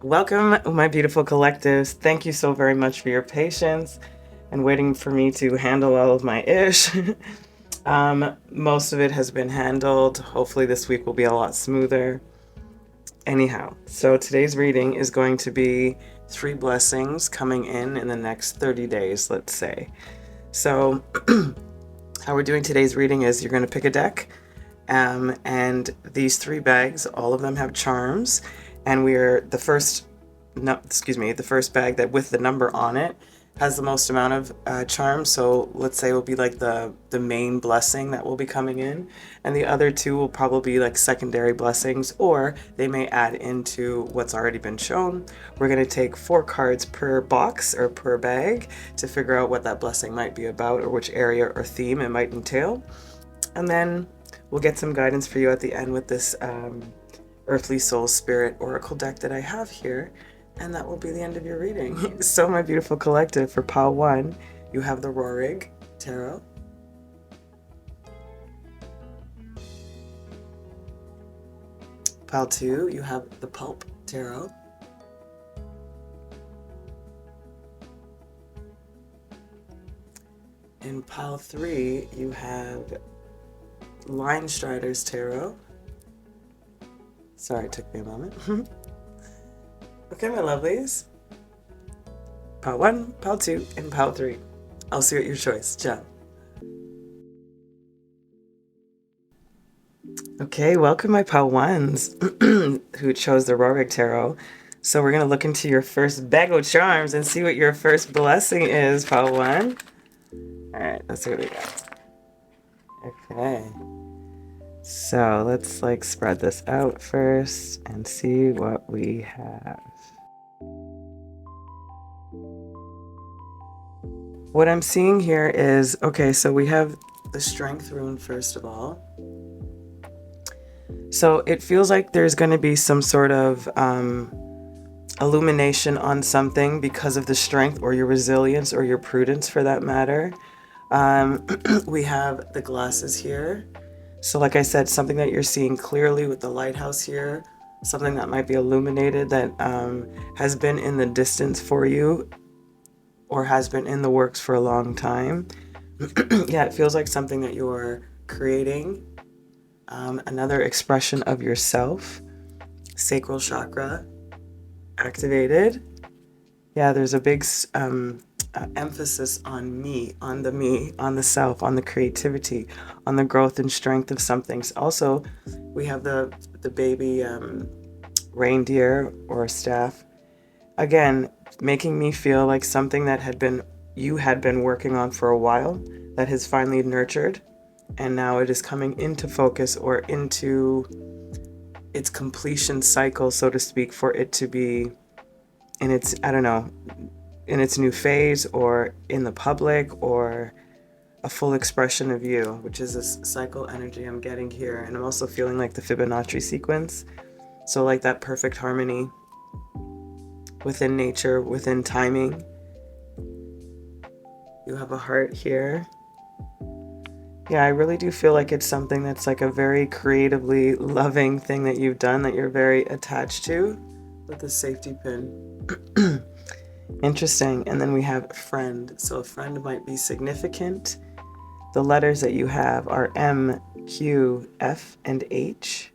Welcome, my beautiful collectives. Thank you so very much for your patience and waiting for me to handle all of my ish. Most of it has been handled. Hopefully this week will be a lot smoother. Anyhow, so today's reading is going to be 3 blessings coming in the next 30 days, let's say. So how we're doing today's reading is you're going to pick a deck, and these 3 bags, all of them have charms, and the first bag that with the number on it has the most amount of charms. So let's say it will be like the main blessing that will be coming in, and the other 2 will probably be like secondary blessings, or they may add into what's already been shown. We're going to take 4 cards per box or per bag to figure out what that blessing might be about or which area or theme it might entail, and then we'll get some guidance for you at the end with this Earthly Soul Spirit Oracle deck that I have here, and that will be the end of your reading. So my beautiful collective, for pile 1, you have the 𝗤𝗏 Tarot. Pile 2, you have the 𝗏𝗆 Tarot. In pile 3, you have Line Strider's Tarot. Sorry, it took me a moment. Okay, my lovelies. Pile 1, pile 2, and pile 3. I'll see what your choice. Ciao. Okay, welcome my pile 1s who chose the 𝗤𝗏 Tarot. So we're going to look into your first bag of charms and see what your first blessing is, pile 1. Alright, let's see what we got. Okay. So let's spread this out first and see what we have. What I'm seeing here is, okay, so we have the Strength rune first of all. So it feels like there's going to be some sort of illumination on something because of the strength or your resilience or your prudence for that matter. We have the glasses here. So like I said, something that you're seeing clearly with the lighthouse here, something that might be illuminated that has been in the distance for you or has been in the works for a long time. Yeah, it feels like something that you're creating, another expression of yourself. Sacral chakra activated. Yeah, there's a big emphasis on me, on the self, on the creativity, on the growth and strength of something. Also, we have the baby reindeer or staff. Again, making me feel like something that you had been working on for a while that has finally nurtured, and now it is coming into focus or into its completion cycle, so to speak, for it to be in its, I don't know, in its new phase or in the public or a full expression of you, which is this cycle energy I'm getting here. And I'm also feeling like the Fibonacci sequence. So like that perfect harmony within nature, within timing. You have a heart here. Yeah, I really do feel like it's something that's like a very creatively loving thing that you've done that you're very attached to with the safety pin. Interesting. And then we have friend. So a friend might be significant. The letters that you have are M, Q, F, and H.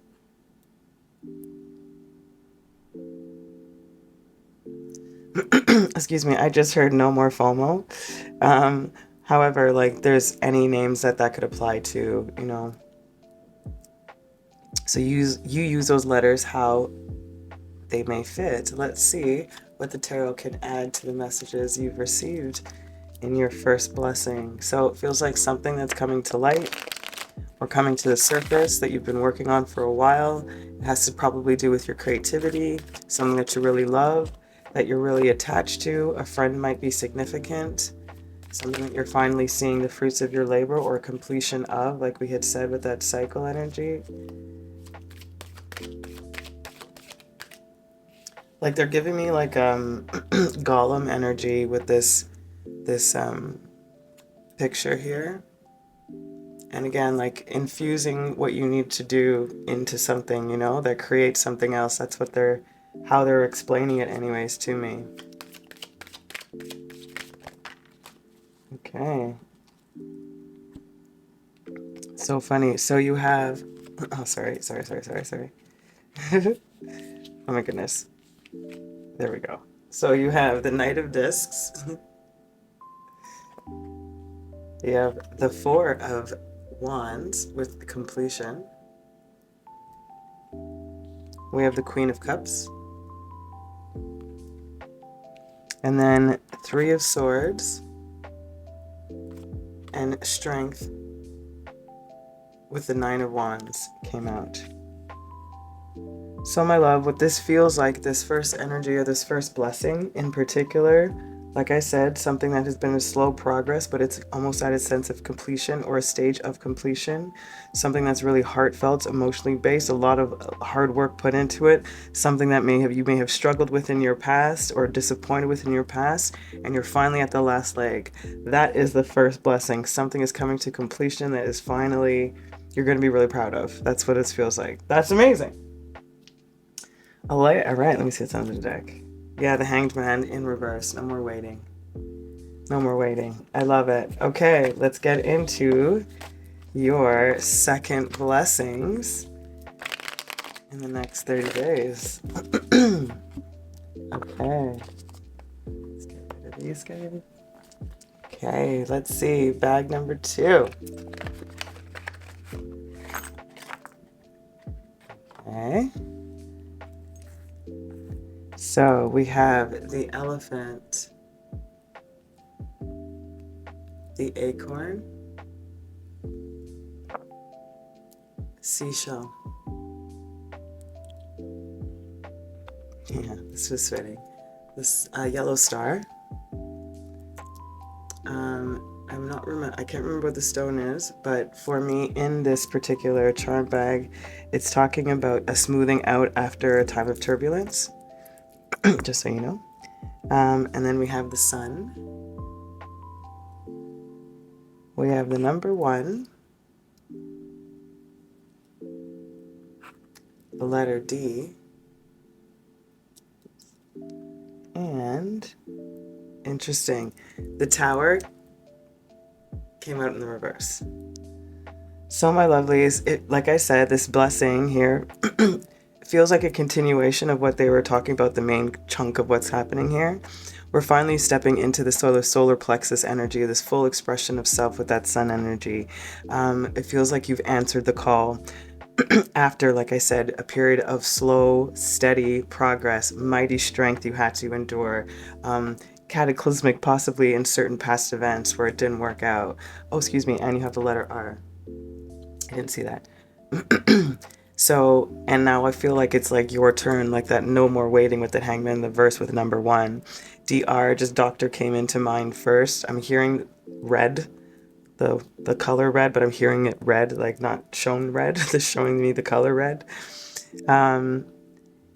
Excuse me, I just heard no more 𝗱𝗆. However, like there's any names that could apply to, you know. So you use those letters how they may fit. Let's see what the tarot can add to the messages you've received in your first blessing. So it feels like something that's coming to light or coming to the surface that you've been working on for a while. It has to probably do with your creativity, something that you really love, that you're really attached to. A friend might be significant, something that you're finally seeing the fruits of your labor or completion of, like we had said with that cycle energy. Like they're giving me like Gollum energy with this picture here. And again, like infusing what you need to do into something, you know, that creates something else. That's what they're how they're explaining it anyways to me. Okay. So funny. So you have, oh, sorry. Oh my goodness. There we go. So you have the Knight of Discs. You have the Four of Wands with the completion. We have the Queen of Cups. And then Three of Swords and Strength with the Nine of Wands came out. So my love, what this feels like, this first energy or this first blessing in particular, like I said, something that has been a slow progress, but it's almost at a sense of completion or a stage of completion, something that's really heartfelt, emotionally based, a lot of hard work put into it, something that you may have struggled with in your past or disappointed with in your past, and you're finally at the last leg. That is the first blessing. Something is coming to completion that is finally, you're going to be really proud of. That's what it feels like. That's amazing. All right, let me see what's under the deck. Yeah, the Hanged Man in reverse. No more waiting. No more waiting. I love it. Okay, let's get into your second blessings in the next 30 days. Okay. Let's get rid of these guys. Okay, let's see. Bag number 2. Okay. So we have the elephant, the acorn, seashell. Yeah, this was fitting. This yellow star. I can't remember what the stone is, but for me in this particular charm bag, it's talking about a smoothing out after a time of turbulence. Just so you know. And then we have the sun. We have the number 1. The letter D. And, interesting, the Tower came out in the reverse. So my lovelies, like I said, this blessing here feels like a continuation of what they were talking about, the main chunk of what's happening here. We're finally stepping into the solar plexus energy, this full expression of self with that sun energy. It feels like you've answered the call after, like I said, a period of slow, steady progress, mighty strength you had to endure, cataclysmic possibly in certain past events where it didn't work out. Oh, excuse me, and you have the letter R. I didn't see that. So, and now I feel like it's like your turn, like that no more waiting with the Hangman in the verse with number 1. DR, just doctor came into mind first. I'm hearing red, the color red, but I'm hearing it red, like not shown red, just showing me the color red.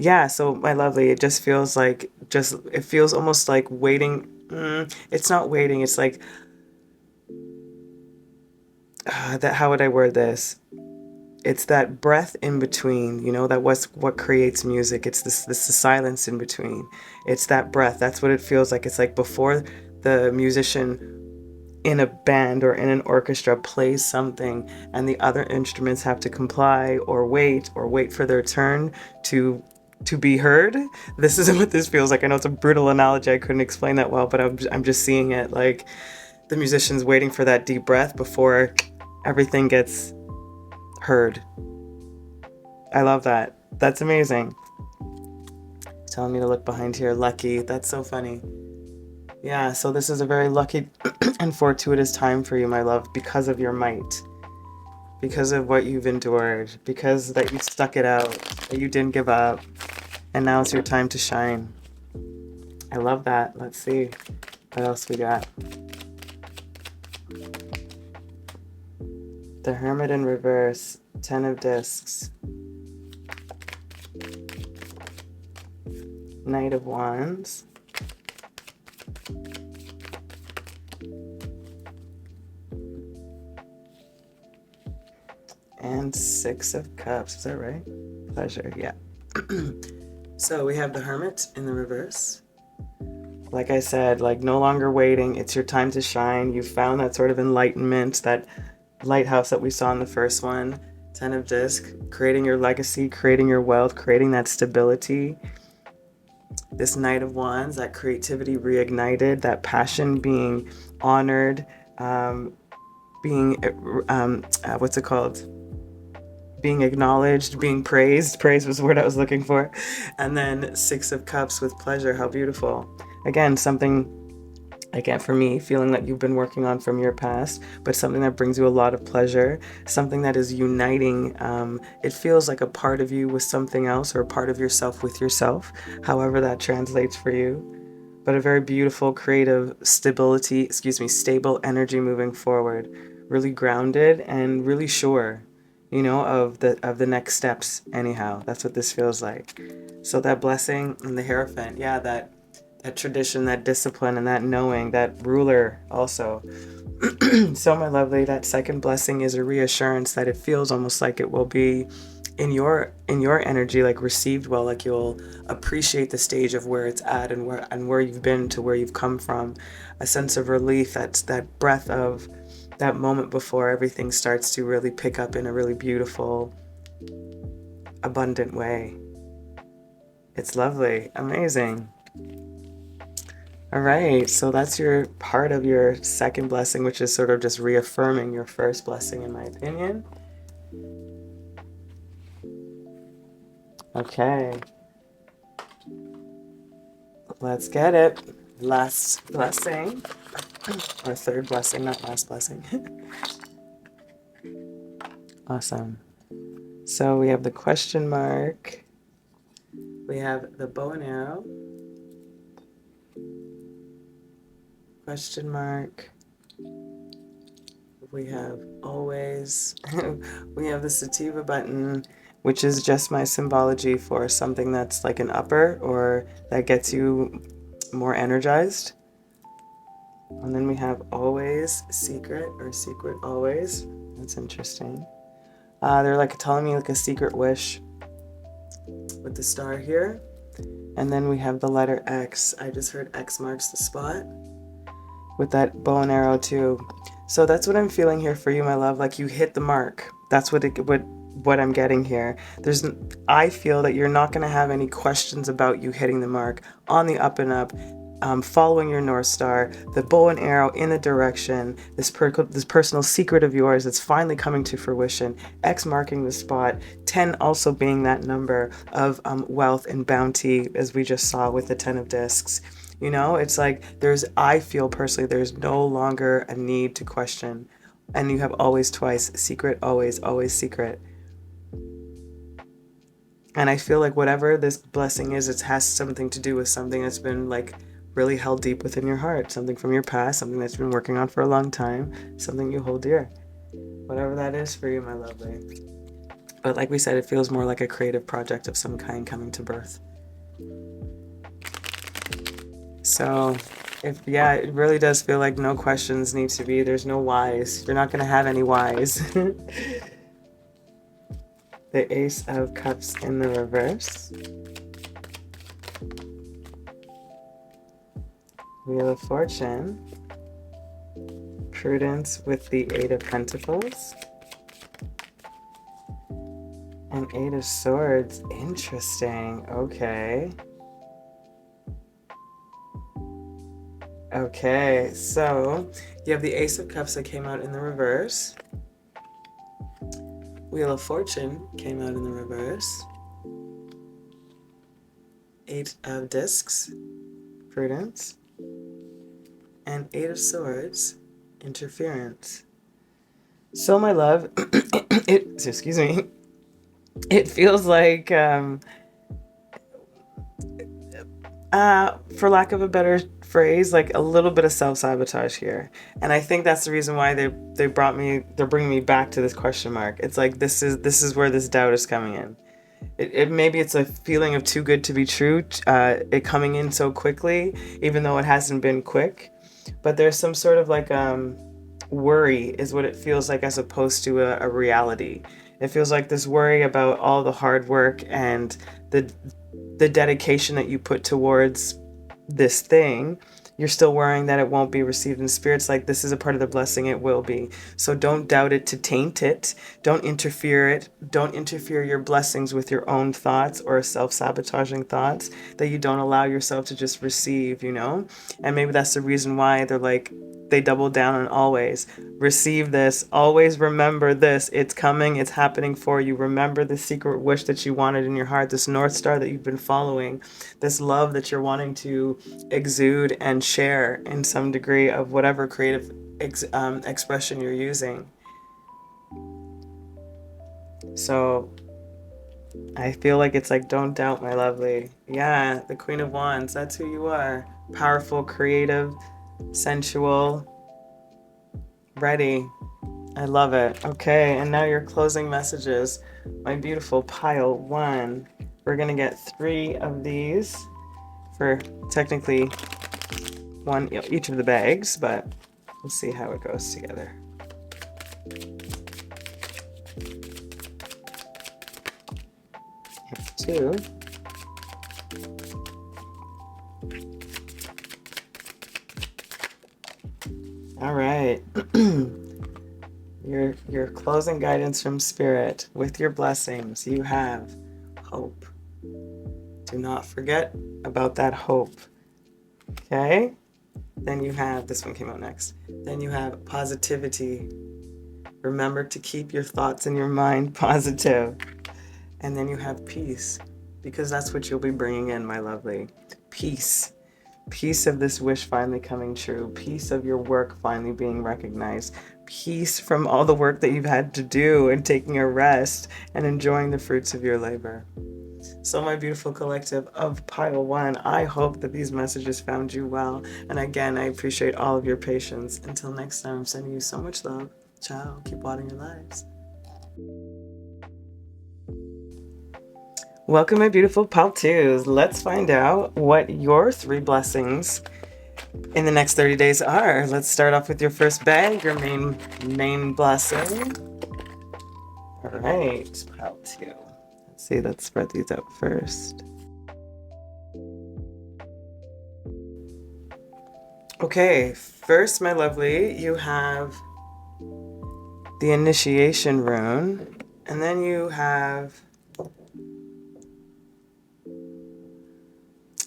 Yeah, so my lovely, it just feels like, it feels almost like waiting. It's not waiting, it's like, how would I word this? It's that breath in between, you know, that was what creates music. It's this the silence in between. It's that breath. That's what it feels like. It's like before the musician in a band or in an orchestra plays something and the other instruments have to comply or wait for their turn to be heard. This is what this feels like. I know it's a brutal analogy. I couldn't explain that well, but I'm just seeing it like the musician's waiting for that deep breath before everything gets heard. I love that. That's amazing. Telling me to look behind here. Lucky. That's so funny. Yeah, so this is a very lucky and fortuitous time for you, my love, because of your might, because of what you've endured, because that you stuck it out, that you didn't give up, and now it's your time to shine. I love that. Let's see what else we got. The Hermit in reverse, 10 of Discs, Knight of Wands, and 6 of Cups. Is that right? Pleasure, yeah. So we have the Hermit in the reverse. Like I said, like no longer waiting. It's your time to shine. You found that sort of enlightenment, that lighthouse that we saw in the first one. 10 of disc, creating your legacy, creating your wealth, creating that stability. This Knight of Wands, that creativity reignited, that passion being honored, being, what's it called? Being acknowledged, being praised. Praise was the word I was looking for. And then 6 of Cups with pleasure. How beautiful. Again, something, again, for me, feeling that you've been working on from your past, but something that brings you a lot of pleasure, something that is uniting. It feels like a part of you with something else, or a part of yourself with yourself, however that translates for you. But a very beautiful, creative stable energy moving forward, really grounded and really sure, you know, of the next steps. Anyhow, that's what this feels like. So that blessing and the Hierophant, yeah, that tradition, that discipline, and that knowing, that ruler also. So my lovely, that second blessing is a reassurance that it feels almost like it will be in your energy, like received well, like you'll appreciate the stage of where it's at and where you've been to where you've come from. A sense of relief, that's that breath of that moment before everything starts to really pick up in a really beautiful, abundant way. It's lovely, amazing. All right, so that's your part of your second blessing, which is sort of just reaffirming your first blessing, in my opinion. Okay. Let's get it. Last blessing, or third blessing, not last blessing. Awesome. So we have the question mark. We have the bow and arrow. Question mark. We have always. We have the sativa button, which is just my symbology for something that's like an upper, or that gets you more energized. And then we have always secret, or secret always. That's interesting. They're like telling me like a secret wish with the star here. And then we have the letter X. I just heard X marks the spot with that bow and arrow too. So that's what I'm feeling here for you, my love. Like you hit the mark. That's what I'm getting here. I feel that you're not going to have any questions about you hitting the mark, on the up and up, following your North Star, the bow and arrow in the direction, this personal secret of yours that's finally coming to fruition, X marking the spot, 10 also being that number of wealth and bounty, as we just saw with the 10 of discs. You know, it's like I feel personally, there's no longer a need to question. And you have always twice, secret, always, always secret. And I feel like whatever this blessing is, it has something to do with something that's been like really held deep within your heart, something from your past, something that's been working on for a long time, something you hold dear. Whatever that is for you, my lovely. But like we said, it feels more like a creative project of some kind coming to birth. So it really does feel like no questions need to be. There's no whys. You're not going to have any whys. The Ace of Cups in the reverse. Wheel of Fortune. Prudence with the 8 of Pentacles. And 8 of Swords. Interesting. Okay. Okay, so you have the Ace of Cups that came out in the reverse. Wheel of Fortune came out in the reverse. 8 of Discs, Prudence. And 8 of Swords, Interference. So my love, it feels like, for lack of a better phrase, like a little bit of self-sabotage here. And I think that's the reason why they're bringing me back to this question mark. It's like this is where this doubt is coming in. Maybe it's a feeling of too good to be true, it coming in so quickly, even though it hasn't been quick. But there's some sort of like worry is what it feels like, as opposed to a reality. It feels like this worry about all the hard work and the the dedication that you put towards this thing, you're still worrying that it won't be received. And Spirit's like, this is a part of the blessing, it will be. So don't doubt it to taint it. Don't interfere it. Don't interfere your blessings with your own thoughts or self-sabotaging thoughts that you don't allow yourself to just receive, you know? And maybe that's the reason why they're like, they double down on always receive this, always remember this, it's coming, it's happening for you. Remember the secret wish that you wanted in your heart, this North Star that you've been following, this love that you're wanting to exude and share in some degree of whatever creative expression you're using. So I feel like it's like, don't doubt, my lovely. Yeah, the Queen of Wands, that's who you are. Powerful, creative, sensual, ready. I love it. Okay, and now your closing messages, my beautiful pile one. We're gonna get 3 of these for technically 1 each of the bags, but we'll see how it goes together. Here's 2. All right. Your closing guidance from Spirit with your blessings. You have hope. Do not forget about that hope. Okay? Then you have, this one came out next. Then you have positivity. Remember to keep your thoughts in your mind positive. And then you have peace, because that's what you'll be bringing in, my lovely. Peace. Peace of this wish finally coming true. Peace of your work finally being recognized. Peace from all the work that you've had to do and taking a rest and enjoying the fruits of your labor. So my beautiful collective of pile one, I hope that these messages found you well. And again, I appreciate all of your patience. Until next time, I'm sending you so much love. Ciao. Keep watering your lives. Welcome, my beautiful pile twos. Let's find out what your 3 blessings in the next 30 days are. Let's start off with your first bag, your main blessing. All right, pile 2. Let's see, let's spread these out first. Okay, first, my lovely, you have the initiation rune, and then you have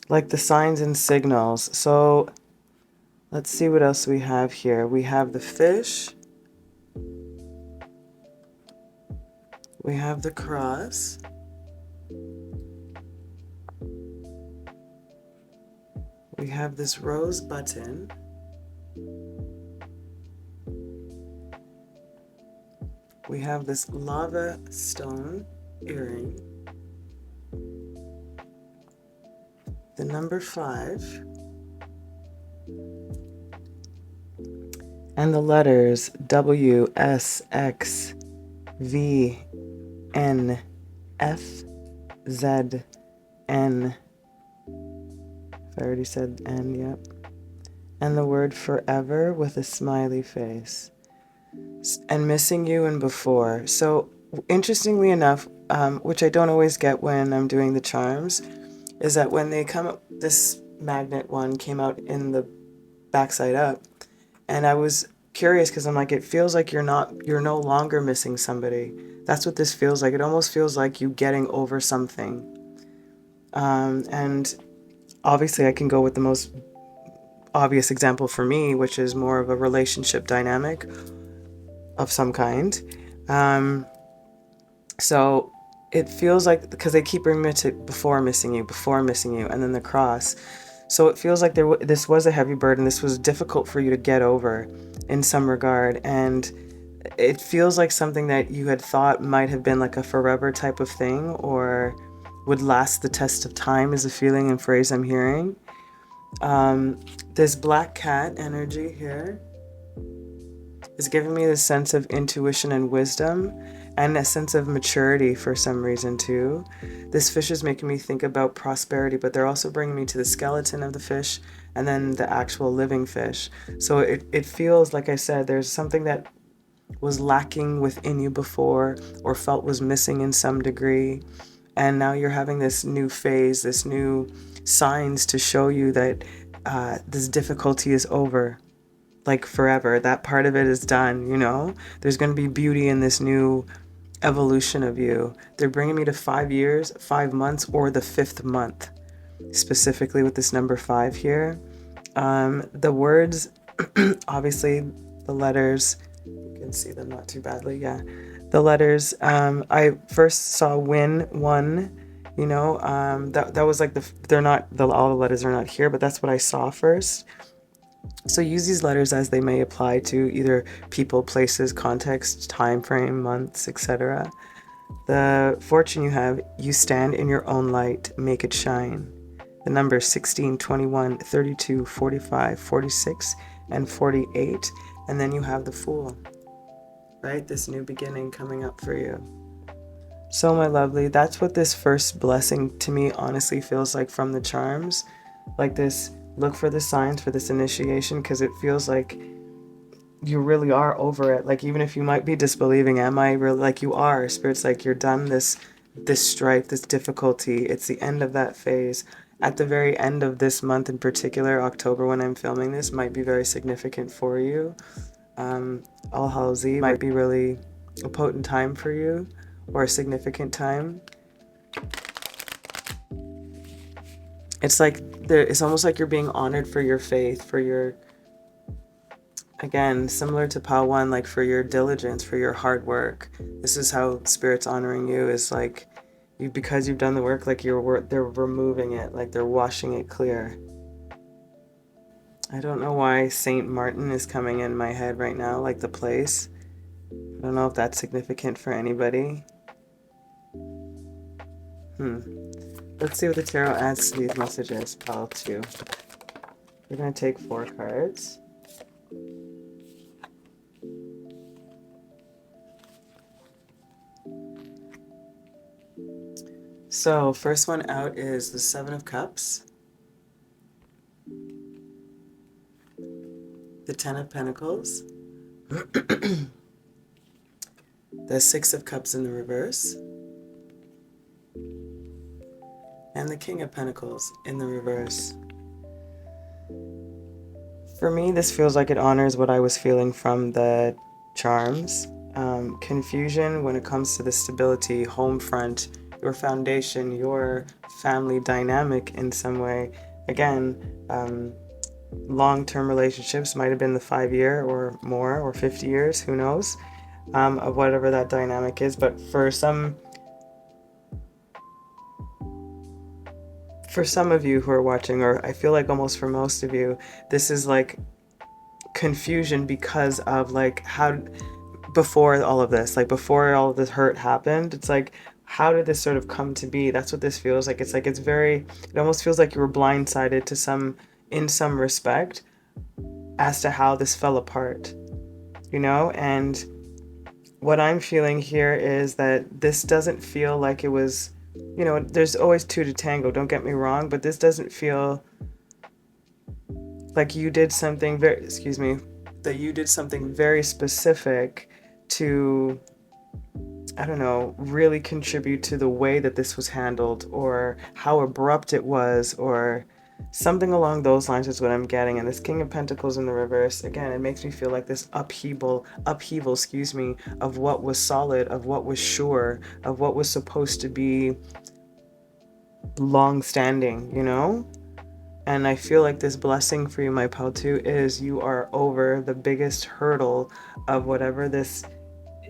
like the signs and signals. So let's see what else we have here. We have the fish. We have the cross. We have this rose button. We have this lava stone earring. The number 5. And the letters W, S, X, V, N, F, Z, N. If I already said N, yep. And the word forever with a smiley face. And missing you and before. So interestingly enough, which I don't always get when I'm doing the charms, is that when they come up, this magnet one came out in the backside up, and I was curious because I'm like, it feels like you're no longer missing somebody. That's what this feels like. It almost feels like you getting over something. And obviously I can go with the most obvious example for me, which is more of a relationship dynamic of some kind. So it feels like, because they keep bringing me to before missing you, and then the cross. So it feels like this was a heavy burden. This was difficult for you to get over in some regard. And it feels like something that you had thought might have been like a forever type of thing, or would last the test of time, is a feeling and phrase I'm hearing. This black cat energy here is giving me this sense of intuition and wisdom, and a sense of maturity for some reason too. This fish is making me think about prosperity, but they're also bringing me to the skeleton of the fish and then the actual living fish. So it feels like, I said, there's something that was lacking within you before, or felt was missing in some degree. And now you're having this new phase, this new signs to show you that this difficulty is over, like forever. That part of it is done, you know? There's going to be beauty in this new evolution of you. They're bringing me to 5 years, 5 months, or the 5th month, specifically with this number 5 here. The words, obviously, the letters, you can see them not too badly, yeah. The letters, I first saw win, one, you know, that was like they're not, all the letters are not here, but that's what I saw first. So use these letters as they may apply to either people, places, context, time frame, months, etc. The fortune you have, you stand in your own light, make it shine. The numbers 16, 21, 32, 45, 46, and 48. And then you have the Fool, right? This new beginning coming up for you. So my lovely, that's what this first blessing to me honestly feels like from the charms. Like this, look for the signs for this initiation, because it feels like you really are over it. Like even if you might be disbelieving, am I really, like you are, Spirit's like you're done this strife, this difficulty. It's the end of that phase. At the very end of this month in particular, October, when I'm filming this, might be very significant for you. 𝗷-ཧྥ might be really a potent time for you, or a significant time. It's like it's almost like you're being honored for your faith, for your, again, similar to 𝗕1, like for your diligence, for your hard work. This is how Spirit's honoring you, is like you, because you've done the work, like they're removing it, like they're washing it clear. I don't know why Saint Martin is coming in my head right now, like the place. I don't know if that's significant for anybody. Let's see what the tarot adds to these messages, pile 2. We're going to take 4 cards. So, first one out is the 7 of Cups, the 10 of Pentacles, the 6 of Cups in the reverse, and the King of Pentacles in the reverse. For me, this feels like it honors what I was feeling from the charms. Confusion when it comes to the stability, home front, your foundation, your family dynamic in some way. Again, long-term relationships might have been the 5-year or more, or 50 years, who knows, of whatever that dynamic is. But for some of you who are watching, or I feel like almost for most of you, this is like confusion because of like how, before all of this, like before all of this hurt happened, it's like, how did this sort of come to be? That's what this feels like. It's like, it almost feels like you were blindsided to in some respect, as to how this fell apart, you know? And what I'm feeling here is that this doesn't feel like it was, you know, there's always 2 to tango, don't get me wrong, but this doesn't feel like you did something very specific to, I don't know, really contribute to the way that this was handled, or how abrupt it was, or something along those lines is what I'm getting. And this King of Pentacles in the reverse, again, it makes me feel like this upheaval, of what was solid, of what was sure, of what was supposed to be long-standing, you know? And I feel like this blessing for you, my pile 2, is you are over the biggest hurdle of whatever this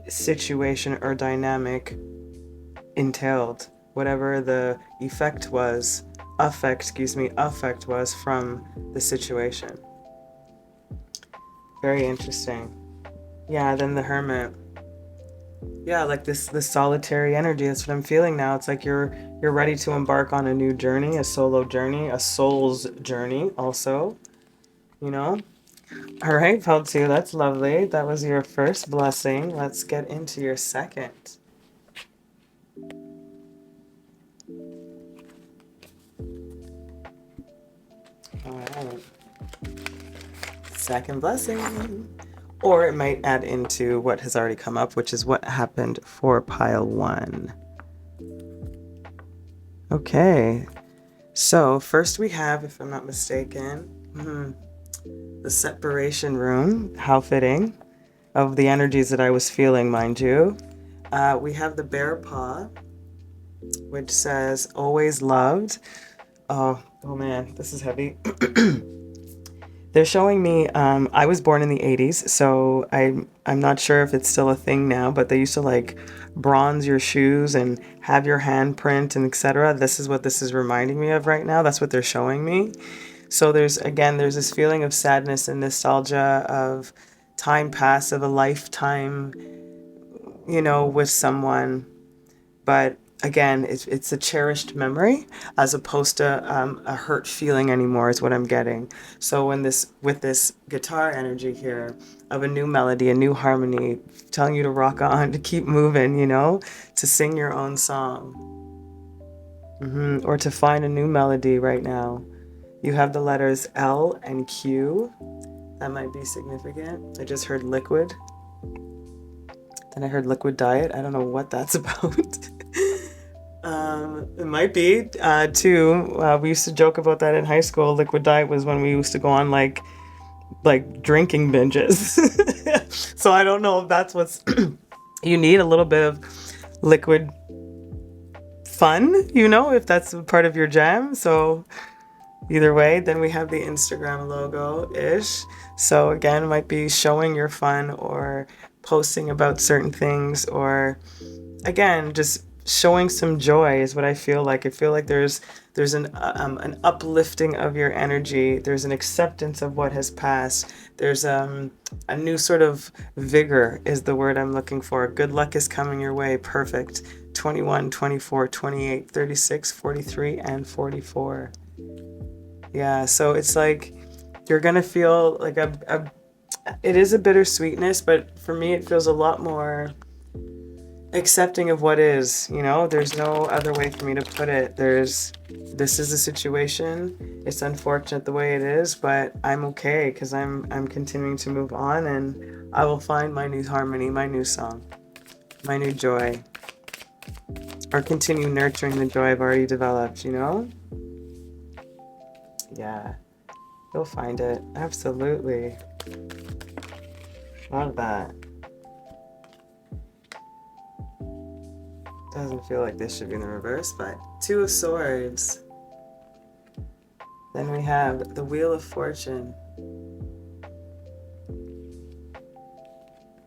situation or dynamic entailed, whatever the effect was from the situation. Very interesting. Yeah, then the Hermit. Yeah, like this solitary energy, that's what I'm feeling now. It's like you're ready to embark on a new journey, a solo journey, a soul's journey also, you know? All right, pile 2, that's lovely. That was your first blessing. Let's get into your second. All right. Second blessing. Or it might add into what has already come up, which is what happened for pile 1. Okay. So first we have, if I'm not mistaken, the separation room. How fitting of the energies that I was feeling, mind you. We have the bear paw, which says always loved. Oh man, this is heavy. They're showing me, I was born in the 80s, so I'm not sure if it's still a thing now, but they used to like bronze your shoes and have your handprint and etc. This is what this is reminding me of right now. That's what they're showing me. So there's this feeling of sadness and nostalgia of time past, of a lifetime, with someone. But again, it's a cherished memory as opposed to a hurt feeling anymore is what I'm getting. So with this guitar energy here of a new melody, a new harmony, telling you to rock on, to keep moving, to sing your own song, or to find a new melody right now. You have the letters L and Q. That might be significant. I just heard liquid. Then I heard liquid diet. I don't know what that's about. It might be too. We used to joke about that in high school. Liquid diet was when we used to go on like drinking binges. So I don't know if that's what's you need a little bit of liquid fun, if that's part of your jam. So either way, then we have the Instagram logo-ish. So again, it might be showing your fun or posting about certain things, or again, just showing some joy is what I feel like. I feel like there's an uplifting of your energy. There's an acceptance of what has passed. There's a new sort of vigor is the word I'm looking for. Good luck is coming your way. Perfect. 21, 24, 28, 36, 43, and 44. Yeah, so it's like you're going to feel like it is a bittersweetness, but for me it feels a lot more accepting of what is, there's no other way for me to put it. This is a situation. It's unfortunate the way it is, but I'm okay because I'm continuing to move on, and I will find my new harmony, my new song, my new joy, or continue nurturing the joy I've already developed, Yeah, you'll find it. Absolutely. Love that. Doesn't feel like this should be in the reverse, but Two of Swords. Then we have the Wheel of Fortune.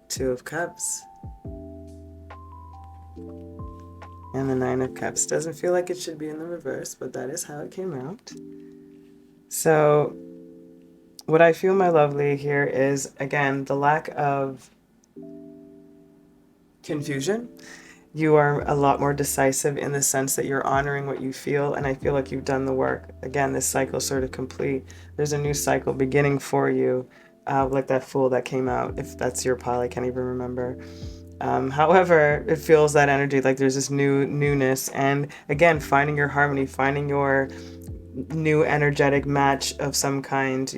Two of Cups. And the Nine of Cups. Doesn't feel like it should be in the reverse, but that is how it came out. So what I feel, my lovely, here is, again, the lack of confusion. You are a lot more decisive in the sense that you're honoring what you feel, and I feel like you've done the work. Again, this cycle is sort of complete. There's a new cycle beginning for you, like that Fool that came out. If that's your pile, I can't even remember. However, it feels that energy, like there's this newness, and again, finding your harmony, finding your new energetic match of some kind,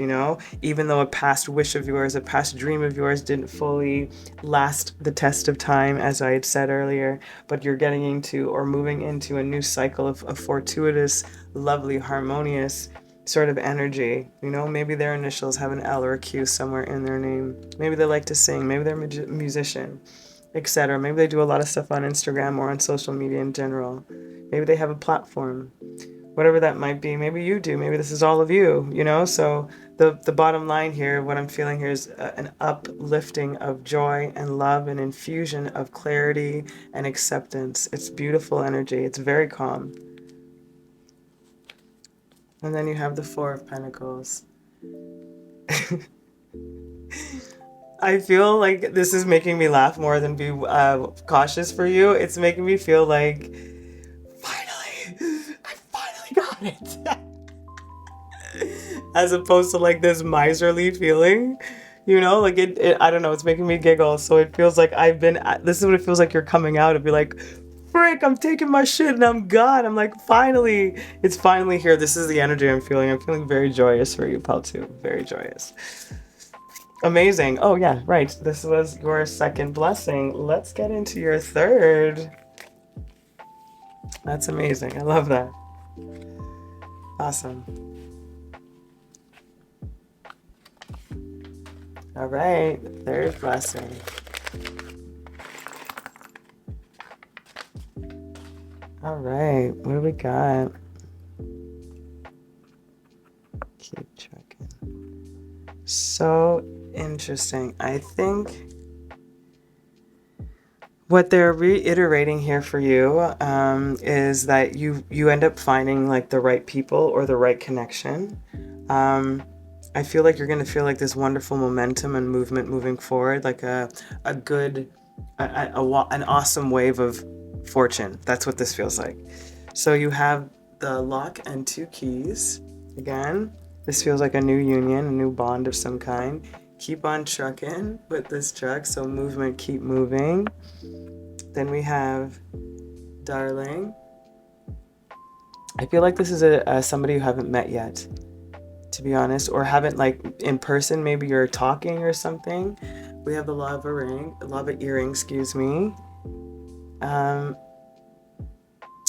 even though a past wish of yours, a past dream of yours didn't fully last the test of time, as I had said earlier, but you're getting into or moving into a new cycle of fortuitous, lovely, harmonious sort of energy. Maybe their initials have an L or a Q somewhere in their name. Maybe they like to sing. Maybe they're a musician, etc. Maybe they do a lot of stuff on Instagram or on social media in general. Maybe they have a platform. Whatever that might be, maybe you do. Maybe this is all of you, So the bottom line here, what I'm feeling here is an uplifting of joy and love, an infusion of clarity and acceptance. It's beautiful energy. It's very calm. And then you have the Four of Pentacles. I feel like this is making me laugh more than be cautious for you. It's making me feel like, got it. As opposed to like this miserly feeling, like it I don't know, it's making me giggle. So it feels like this is what it feels like you're coming out and be like, frick, I'm taking my shit and I'm gone. I'm like, finally, it's finally here. This is the energy I'm feeling. I'm feeling very joyous for you, pal, too. Very joyous. Amazing. Oh yeah, right. This was your second blessing. Let's get into your third. That's amazing. I love that. Awesome. All right, third blessing. All right, what do we got? Keep checking. So interesting. I think what they're reiterating here for you is that you end up finding like the right people or the right connection. I feel like you're going to feel like this wonderful momentum and movement moving forward, like an awesome wave of fortune. That's what this feels like. So you have the lock and 2 keys. Again, this feels like a new union, a new bond of some kind. Keep on trucking with this truck, so movement, keep moving. Then we have darling. I feel like this is somebody you haven't met yet, to be honest, or haven't like in person. Maybe you're talking or something. We have the lava earring, excuse me.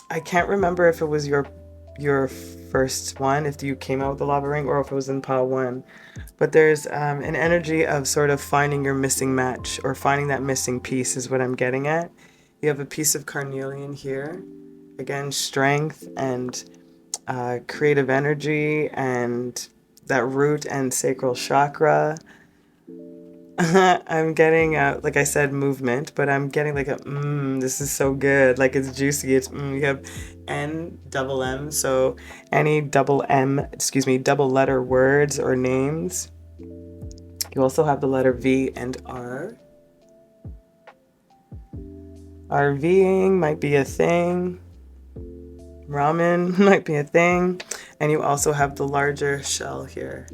I can't remember if it was your first one, if you came out with the lava ring, or if it was in pile 1. But there's an energy of sort of finding your missing match or finding that missing piece is what I'm getting at. You have a piece of carnelian here. Again, strength and creative energy and that root and sacral chakra. I'm getting, like I said, movement, but I'm getting like this is so good. Like it's juicy. It's, you have N-double-M, so any double letter words or names. You also have the letter V and R. RVing might be a thing. Ramen might be a thing. And you also have the larger shell here.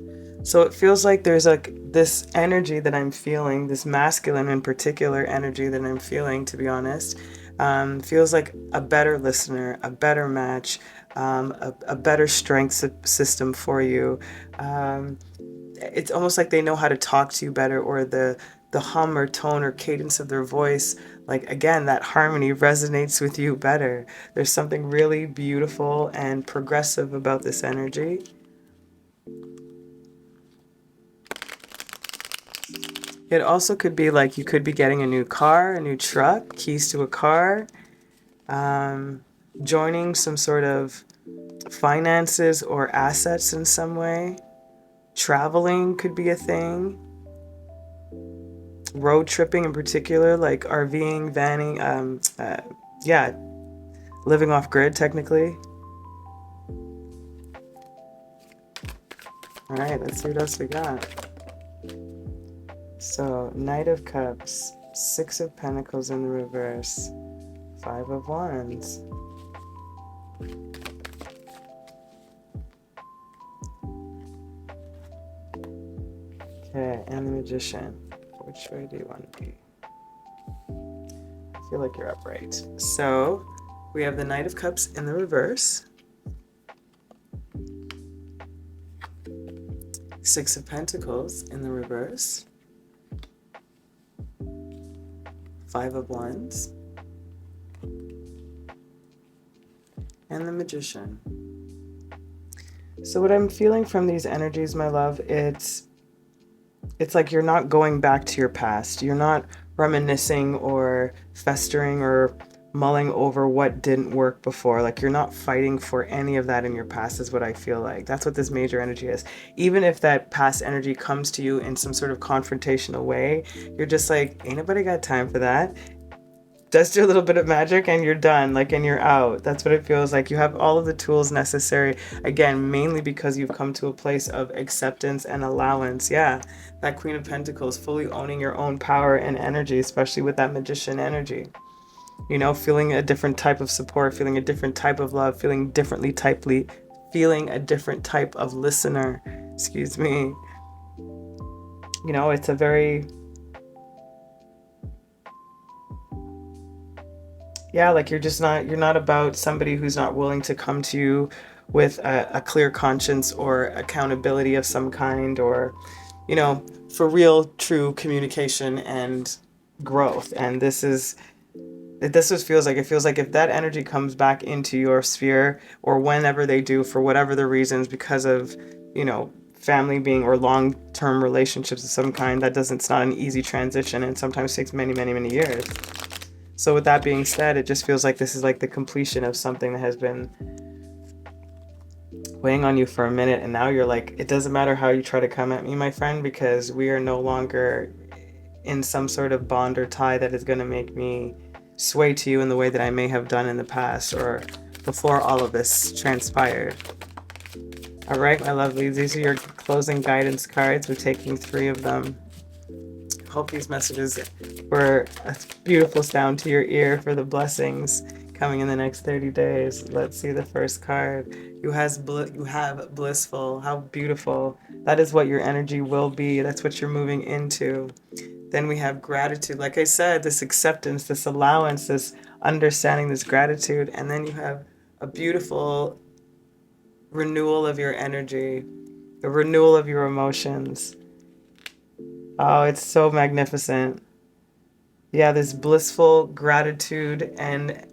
So it feels like there's like this energy that I'm feeling, this masculine in particular energy that I'm feeling, to be honest, feels like a better listener, a better match, a better strength system for you. It's almost like they know how to talk to you better, or the hum or tone or cadence of their voice, like again, that harmony resonates with you better. There's something really beautiful and progressive about this energy. It also could be like you could be getting a new car, a new truck, keys to a car, joining some sort of finances or assets in some way. Traveling could be a thing. Road tripping in particular, like RVing, vanning, living off grid technically. All right, let's see what else we got. So, Knight of Cups, 6 of Pentacles in the reverse, 5 of Wands. Okay, and the Magician. Which way do you want to be? I feel like you're upright. So, we have the Knight of Cups in the reverse, 6 of Pentacles in the reverse, 5 of Wands, and the Magician. So what I'm feeling from these energies, my love, it's like you're not going back to your past. You're not reminiscing or festering or mulling over what didn't work before. Like you're not fighting for any of that in your past is what I feel like. That's what this major energy is. Even if that past energy comes to you in some sort of confrontational way, you're just like, ain't nobody got time for that. Just do a little bit of magic and you're done, like, and you're out. That's what it feels like. You have all of the tools necessary, again, mainly because you've come to a place of acceptance and allowance. Yeah, that Queen of Pentacles, fully owning your own power and energy, especially with that Magician energy. You know, feeling a different type of support, feeling a different type of love, feeling feeling a different type of listener, excuse me. You know, it's a very... Yeah, like you're not about somebody who's not willing to come to you with a clear conscience or accountability of some kind, or, you know, for real, true communication and growth. And this is this just feels like, it feels like if that energy comes back into your sphere, or whenever they do, for whatever the reasons, because of, you know, family being, or long-term relationships of some kind, it's not an easy transition, and sometimes takes many, many, many years. So with that being said, it just feels like this is like the completion of something that has been weighing on you for a minute, and now you're like, it doesn't matter how you try to come at me, my friend, because we are no longer in some sort of bond or tie that is going to make me sway to you in the way that I may have done in the past, or before all of this transpired. All right, my lovelies, these are your closing guidance cards. We're taking 3 of them. Hope these messages were a beautiful sound to your ear for the blessings coming in the next 30 days. Let's see the first card. You have blissful. How beautiful. That is what your energy will be. That's what you're moving into. Then we have gratitude. Like I said, this acceptance, this allowance, this understanding, this gratitude. And then you have a beautiful renewal of your energy, the renewal of your emotions. Oh, it's so magnificent. Yeah, this blissful gratitude and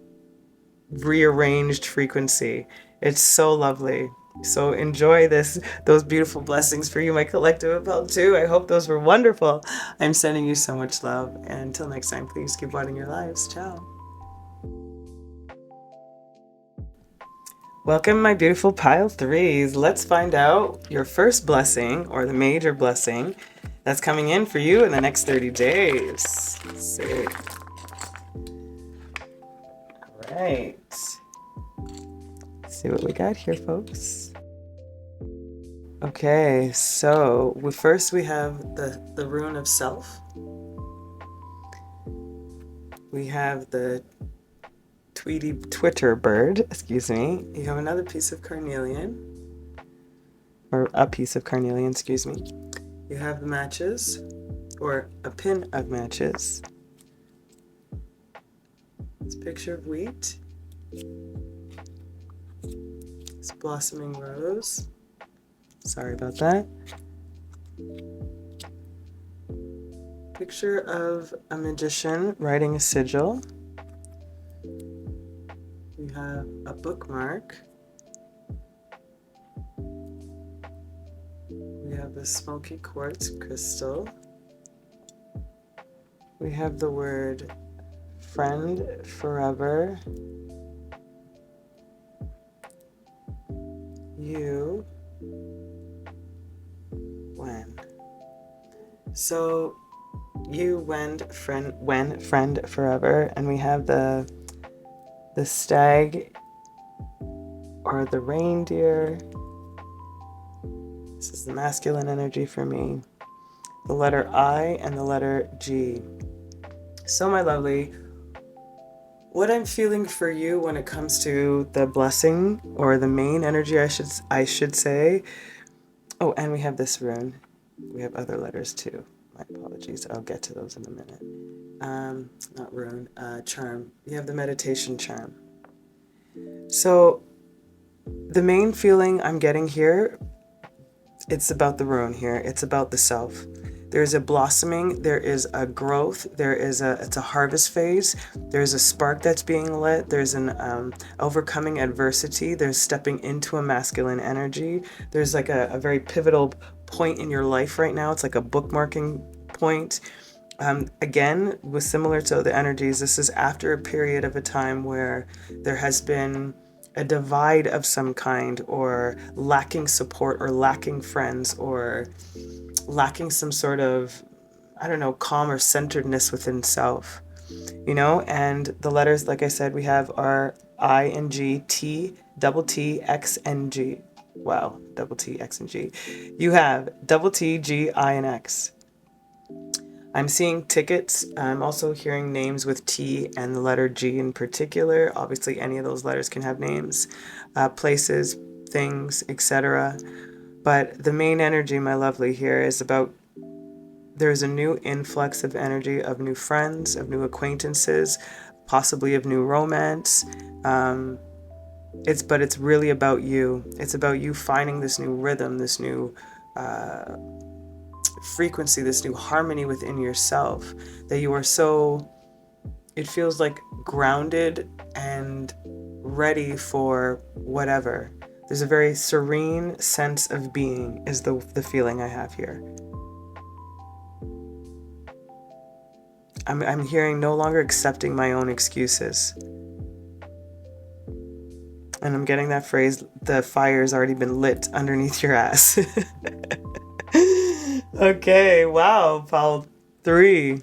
rearranged frequency. It's so lovely. So enjoy those beautiful blessings for you, my collective 𝗱𝗆, I hope those were wonderful. I'm sending you so much love. And until next time, please keep watching your lives. Ciao. Welcome, my beautiful pile 3s. Let's find out your first blessing, or the major blessing that's coming in for you in the next 30 days. Let's see. All right. Let's see what we got here, folks. Okay, so first we have the rune of self. We have the Twitter bird, excuse me. You have another piece of carnelian, or a piece of carnelian, excuse me. You have the matches, or a pin of matches. This picture of wheat. This blossoming rose. Sorry about that. Picture of a magician writing a sigil. We have a bookmark. We have the smoky quartz crystal. We have the word friend forever. You when. So you wend friend when friend forever, and we have the stag or the reindeer. This is the masculine energy for me. The letter I and the letter G. So my lovely, what I'm feeling for you when it comes to the blessing, or the main energy, I should say. Oh, and we have this rune. We have other letters too. My apologies. I'll get to those in a minute. Not rune, charm. You have the meditation charm. So the main feeling I'm getting here, it's about the rune here. It's about the self. There's a blossoming, there is a growth, it's a harvest phase, there's a spark that's being lit, there's an overcoming adversity, there's stepping into a masculine energy, there's like a very pivotal point in your life right now. It's like a bookmarking point. Again, with similar to the energies, this is after a period of a time where there has been a divide of some kind, or lacking support, or lacking friends, or lacking some sort of, I don't know, calm or centeredness within self, you know. And the letters, like I said, we have our I and G, T, double T, X, and G. Wow, double T, X, and G. You have double T, G, I, and X. I'm seeing tickets. I'm also hearing names with T and the letter G in particular. Obviously, any of those letters can have names, places, things, etc. But the main energy, my lovely, here is about, there's a new influx of energy, of new friends, of new acquaintances, possibly of new romance. But it's really about you. It's about you finding this new rhythm, this new frequency, this new harmony within yourself, that you are so it feels like grounded and ready for whatever. There's a very serene sense of being is the feeling I have here. I'm hearing no longer accepting my own excuses. And I'm getting that phrase, the fire's already been lit underneath your ass. Okay, wow, pile 3.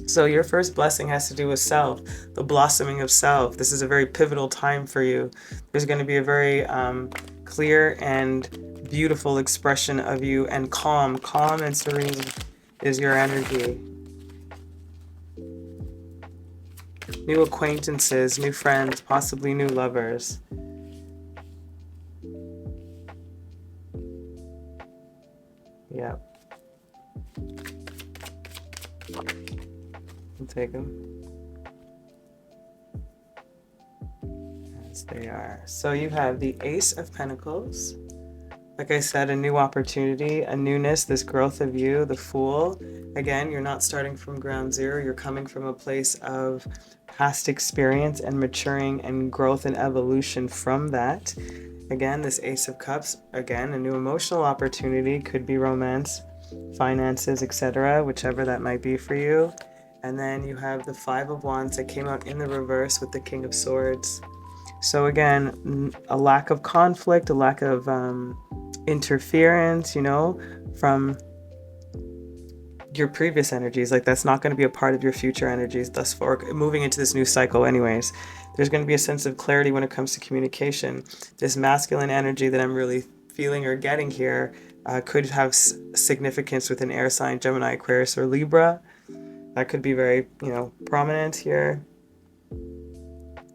So your first blessing has to do with self, the blossoming of self. This is a very pivotal time for you. There's going to be a very clear and beautiful expression of you, and calm and serene is your energy. New acquaintances, new friends, possibly new lovers. Yep. I'll take them as they are. So you have the Ace of Pentacles. Like I said, a new opportunity, a newness, this growth of you, the Fool. Again, you're not starting from ground zero. You're coming from a place of past experience and maturing and growth and evolution from that. Again, this Ace of Cups, again, a new emotional opportunity, could be romance, finances, etc., whichever that might be for you. And then you have the Five of Wands that came out in the reverse with the King of Swords. So again, a lack of conflict, a lack of interference, from your previous energies. Like, that's not going to be a part of your future energies thus far, moving into this new cycle anyways. There's going to be a sense of clarity when it comes to communication. This masculine energy that I'm really feeling or getting here could have significance with an air sign, Gemini, Aquarius, or Libra. That could be very, prominent here.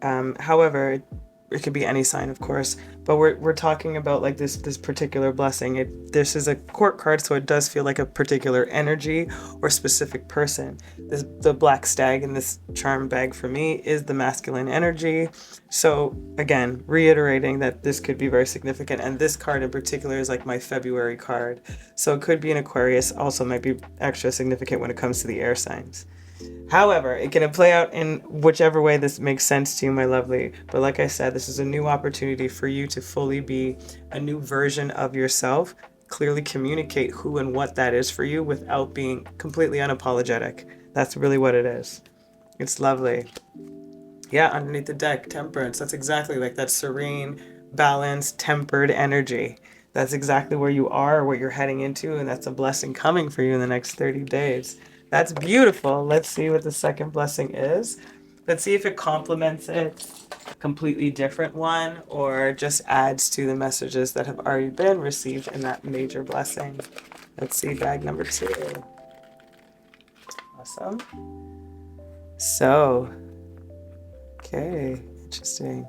However, it could be any sign, of course, but we're talking about like this particular blessing. This is a court card, so it does feel like a particular energy or specific person. The black stag in this charm bag for me is the masculine energy. So again, reiterating that this could be very significant, and this card in particular is like my February card. So it could be an Aquarius, also might be extra significant when it comes to the air signs. However, it can play out in whichever way this makes sense to you, my lovely. But like I said, this is a new opportunity for you to fully be a new version of yourself, clearly communicate who and what that is for you without being completely unapologetic. That's really what it is. It's lovely. Yeah, underneath the deck, Temperance. That's exactly like that serene, balanced, tempered energy. That's exactly where you are, what you're heading into, and that's a blessing coming for you in the next 30 days. That's beautiful. Let's see what the second blessing is. Let's see if it complements it, a completely different one, or just adds to the messages that have already been received in that major blessing. Let's see bag number 2. Awesome. So, okay, interesting.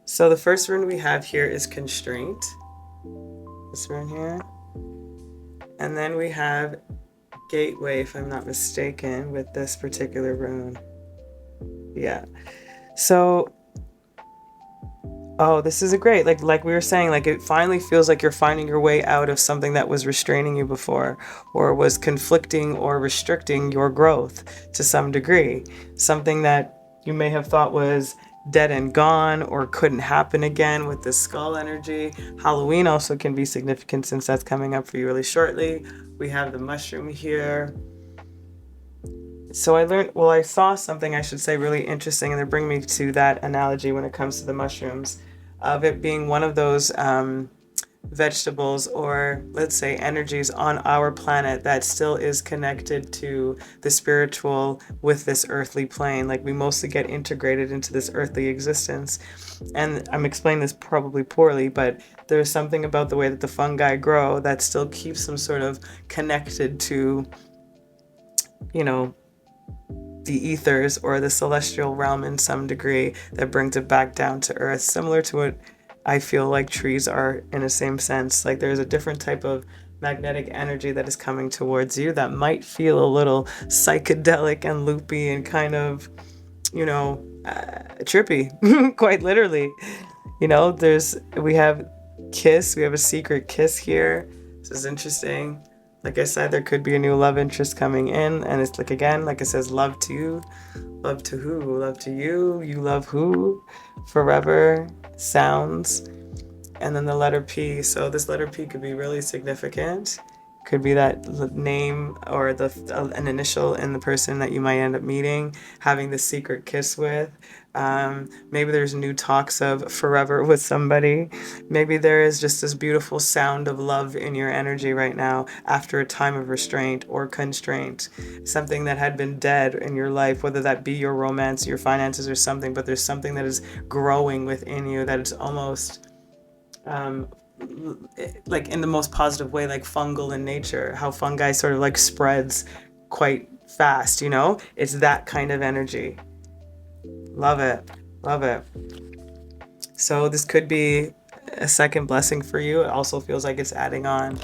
So the first rune we have here is Constraint. This rune here. And then we have Gateway, if I'm not mistaken, with this particular rune. Yeah. So, this is a great, like we were saying, like it finally feels like you're finding your way out of something that was restraining you before, or was conflicting or restricting your growth to some degree. Something that you may have thought was dead and gone or couldn't happen again with this skull energy. Halloween also can be significant since that's coming up for you really shortly. We have the mushroom here. So I saw something, I should say, really interesting, and they bring me to that analogy when it comes to the mushrooms, of it being one of those vegetables, or let's say energies on our planet that still is connected to the spiritual with this earthly plane. Like, we mostly get integrated into this earthly existence. And I'm explaining this probably poorly, but there's something about the way that the fungi grow that still keeps them sort of connected to, the ethers or the celestial realm in some degree, that brings it back down to earth, similar to what I feel like trees are in a same sense. Like, there's a different type of magnetic energy that is coming towards you that might feel a little psychedelic and loopy and kind of, trippy, quite literally. We have kiss, we have a secret kiss here. This is interesting. Like I said, there could be a new love interest coming in, and it's like, again, like it says, love to you, love to who, love to you, you love who, forever, sounds, and then the letter P. So this letter P could be really significant. Could be that name or an initial in the person that you might end up meeting, having the secret kiss with. Maybe there's new talks of forever with somebody. Maybe there is just this beautiful sound of love in your energy right now after a time of restraint or constraint. Something that had been dead in your life, whether that be your romance, your finances, or something, but there's something that is growing within you that is almost like in the most positive way, like fungal in nature, how fungi sort of like spreads quite fast, you know? It's that kind of energy. Love it. Love it. So this could be a second blessing for you. It also feels like it's adding on.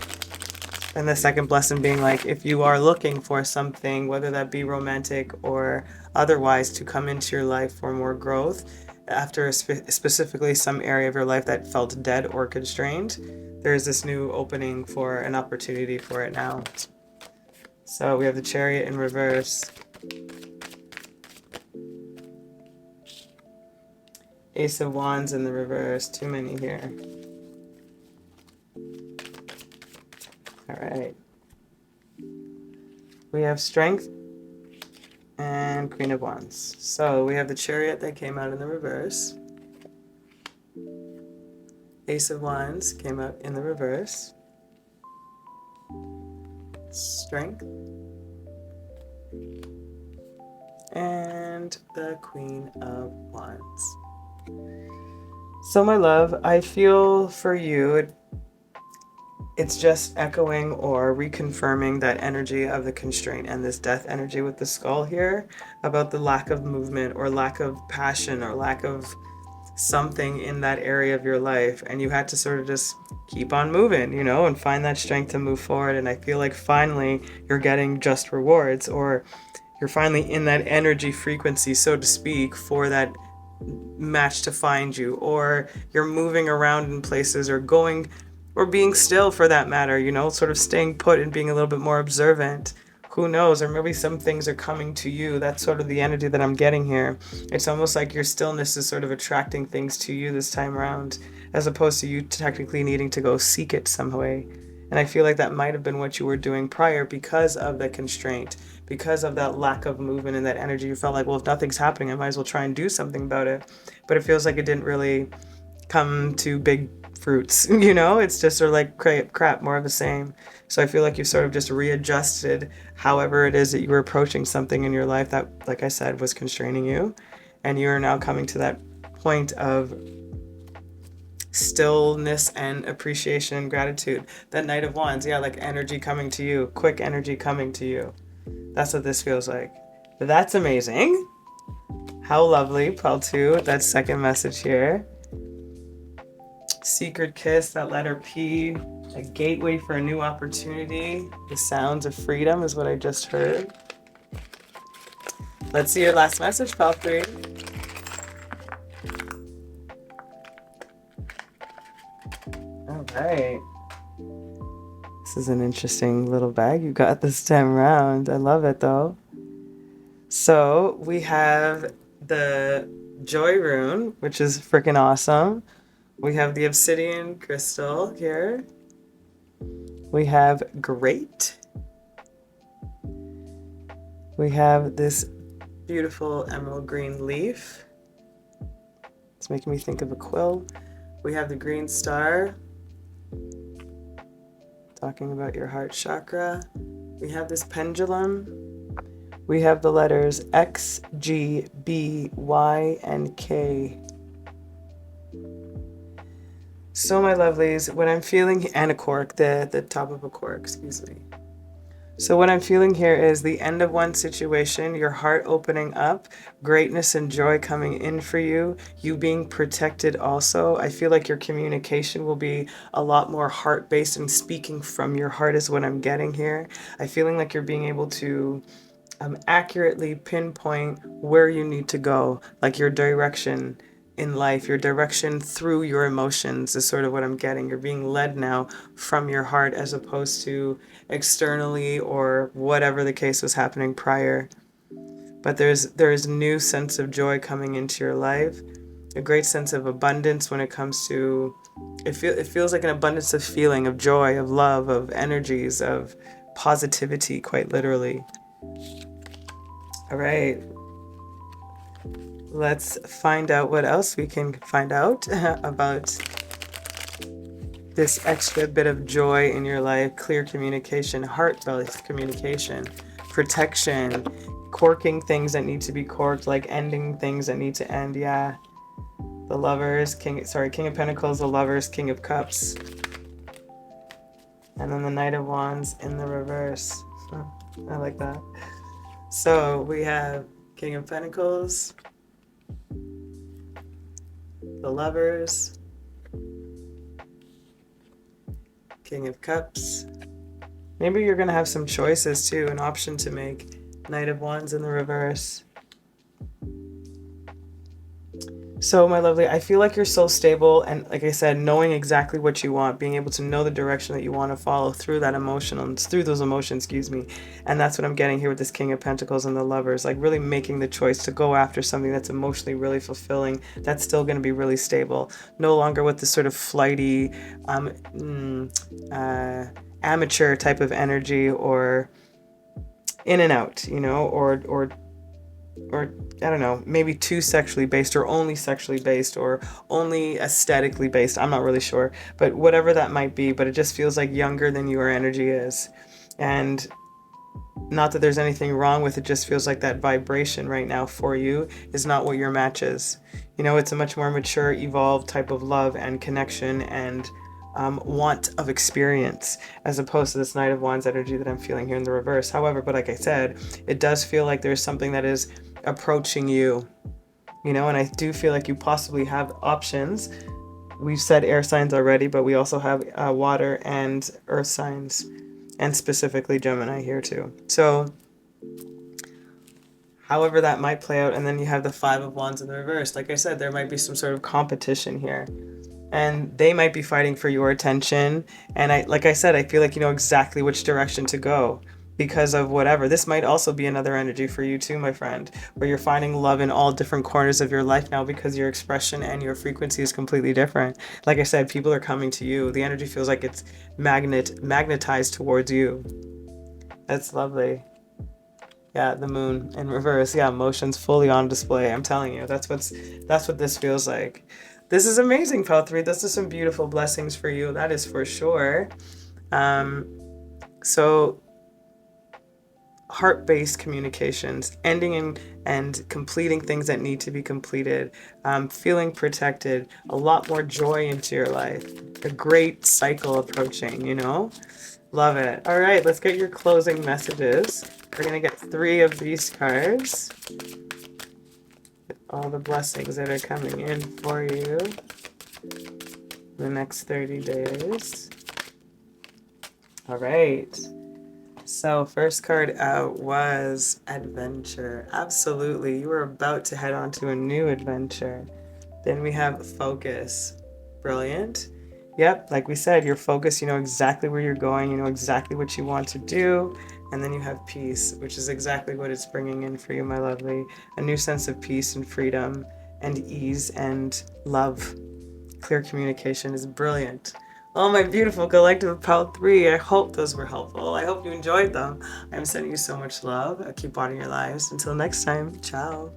And the second blessing being like, if you are looking for something, whether that be romantic or otherwise, to come into your life for more growth, after specifically some area of your life that felt dead or constrained, there's this new opening for an opportunity for it now. So we have the Chariot in reverse. Ace of Wands in the reverse. Too many here. All right. We have Strength and Queen of Wands. So we have the Chariot that came out in the reverse. Ace of Wands came out in the reverse. Strength. And the Queen of Wands. So my love, I feel for you, it's just echoing or reconfirming that energy of the constraint and this death energy with the skull here about the lack of movement or lack of passion or lack of something in that area of your life, and you had to sort of just keep on moving, you know, and find that strength to move forward. And I feel like finally you're getting just rewards, or you're finally in that energy frequency, so to speak, for that match to find you, or you're moving around in places or going or being still for that matter, you know, sort of staying put and being a little bit more observant. Who knows? Or maybe some things are coming to you. That's sort of the energy that I'm getting here. It's almost like your stillness is sort of attracting things to you this time around, as opposed to you technically needing to go seek it some way. And I feel like that might have been what you were doing prior because of the constraint, because of that lack of movement and that energy. You felt like, well, if nothing's happening, I might as well try and do something about it. But it feels like it didn't really come to big fruits, you know? It's just sort of like crap, more of the same. So I feel like you've sort of just readjusted however it is that you were approaching something in your life that, like I said, was constraining you. And you are now coming to that point of stillness and appreciation and gratitude. That Knight of Wands, yeah, like energy coming to you, quick energy coming to you. That's what this feels like. That's amazing. How lovely, Pal2, that second message here. Secret kiss, that letter P, a gateway for a new opportunity. The sounds of freedom is what I just heard. Let's see your last message, Pal3. All right. This is an interesting little bag you got this time around. I love it though. So we have the Joy rune, which is freaking awesome. We have the obsidian crystal here. We have great. We have this beautiful emerald green leaf. It's making me think of a quill. We have the green star, talking about your heart chakra. We have this pendulum. We have the letters X, G, B, Y, and K. So my lovelies, what I'm feeling, and a cork, the top of a cork, excuse me. So what I'm feeling here is the end of one situation, your heart opening up, greatness and joy coming in for you, you being protected also. I feel like your communication will be a lot more heart-based and speaking from your heart is what I'm getting here. I'm feeling like you're being able to accurately pinpoint where you need to go, like your direction, in life, your direction through your emotions is sort of what I'm getting. You're being led now from your heart as opposed to externally or whatever the case was happening prior. But there is a new sense of joy coming into your life, a great sense of abundance when it comes to, it feels like an abundance of feeling, of joy, of love, of energies, of positivity, quite literally. All right. Let's find out what else we can find out about this extra bit of joy in your life. Clear communication, heart-based communication, protection, corking things that need to be corked, like ending things that need to end. Yeah. The Lovers, King of Pentacles, the Lovers, King of Cups. And then the Knight of Wands in the reverse. I like that. So we have King of Pentacles, the Lovers, King of Cups. Maybe you're going to have some choices too, an option to make. Knight of Wands in the reverse. So, my lovely, I feel like you're so stable, and like I said, knowing exactly what you want, being able to know the direction that you want to follow through those emotions, and that's what I'm getting here with this King of Pentacles and the Lovers, like really making the choice to go after something that's emotionally really fulfilling, that's still going to be really stable, no longer with this sort of flighty, amateur type of energy, or in and out, or I don't know, maybe too sexually based, or only sexually based, or only aesthetically based. I'm not really sure, but whatever that might be, but it just feels like younger than your energy is. And not that there's anything wrong with it, just feels like that vibration right now for you is not what your match is. It's a much more mature, evolved type of love and connection and want of experience, as opposed to this Knight of Wands energy that I'm feeling here in the reverse. However, but like I said, it does feel like there's something that is approaching you, and I do feel like you possibly have options. We've said air signs already, but we also have water and earth signs, and specifically Gemini here too. So however that might play out, and then you have the Five of Wands in the reverse. Like I said, there might be some sort of competition here, and they might be fighting for your attention. And like I said, I feel like you know exactly which direction to go because of whatever. This might also be another energy for you too, my friend, where you're finding love in all different corners of your life now because your expression and your frequency is completely different. Like I said, people are coming to you. The energy feels like it's magnetized towards you. That's lovely. Yeah, the Moon in reverse. Yeah, emotions fully on display. I'm telling you, that's what this feels like. This is amazing, 𝗲3. This is some beautiful blessings for you. That is for sure. So heart-based communications, ending and completing things that need to be completed, feeling protected, a lot more joy into your life, a great cycle approaching, Love it. All right, let's get your closing messages. We're going to get 3 of these cards. All the blessings that are coming in for you the next 30 days. All right. So first card out was adventure. Absolutely. You are about to head on to a new adventure. Then we have focus. Brilliant. Yep, like we said, you're focused, you know exactly where you're going, you know exactly what you want to do. And then you have peace, which is exactly what it's bringing in for you, my lovely. A new sense of peace and freedom and ease and love. Clear communication is brilliant. Oh, my beautiful collective 𝗲3. I hope those were helpful. I hope you enjoyed them. I'm sending you so much love. Keep on in your lives. Until next time, ciao.